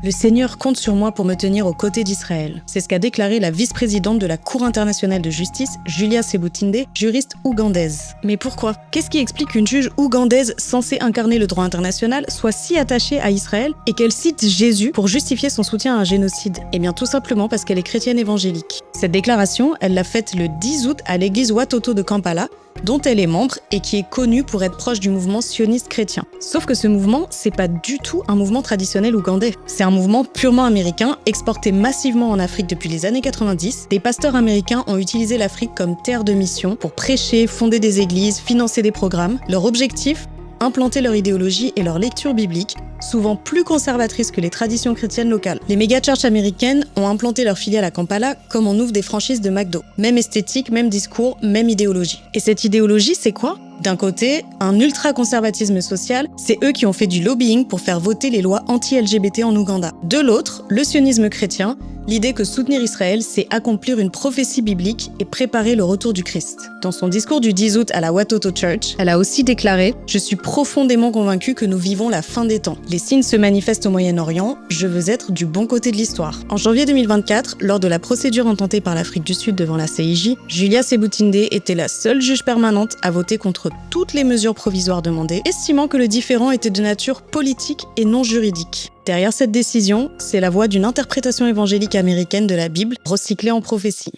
Le Seigneur compte sur moi pour me tenir aux côtés d'Israël. C'est ce qu'a déclaré la vice-présidente de la Cour internationale de justice, Julia Sebutinde, juriste ougandaise. Mais pourquoi ? Qu'est-ce qui explique qu'une juge ougandaise censée incarner le droit international soit si attachée à Israël et qu'elle cite Jésus pour justifier son soutien à un génocide ? Eh bien tout simplement parce qu'elle est chrétienne évangélique. Cette déclaration, elle l'a faite le 10 août à l'église Watoto de Kampala, dont elle est membre et qui est connue pour être proche du mouvement sioniste chrétien. Sauf que ce mouvement, c'est pas du tout un mouvement traditionnel ougandais. C'est un mouvement purement américain, exporté massivement en Afrique depuis les années 90. Des pasteurs américains ont utilisé l'Afrique comme terre de mission pour prêcher, fonder des églises, financer des programmes. Leur objectif ? Implanter leur idéologie et leur lecture biblique, souvent plus conservatrices que les traditions chrétiennes locales. Les méga-churches américaines ont implanté leur filiale à Kampala comme on ouvre des franchises de McDo. Même esthétique, même discours, même idéologie. Et cette idéologie, c'est quoi ? D'un côté, un ultra-conservatisme social, c'est eux qui ont fait du lobbying pour faire voter les lois anti-LGBT en Ouganda. De l'autre, le sionisme chrétien, l'idée que soutenir Israël, c'est accomplir une prophétie biblique et préparer le retour du Christ. Dans son discours du 10 août à la Watoto Church, elle a aussi déclaré « Je suis profondément convaincue que nous vivons la fin des temps. Les signes se manifestent au Moyen-Orient, je veux être du bon côté de l'histoire. » En janvier 2024, lors de la procédure intentée par l'Afrique du Sud devant la CIJ, Julia Sebutinde était la seule juge permanente à voter contre toutes les mesures provisoires demandées, estimant que le différend était de nature politique et non juridique. Derrière cette décision, c'est la voix d'une interprétation évangélique américaine de la Bible recyclée en prophétie.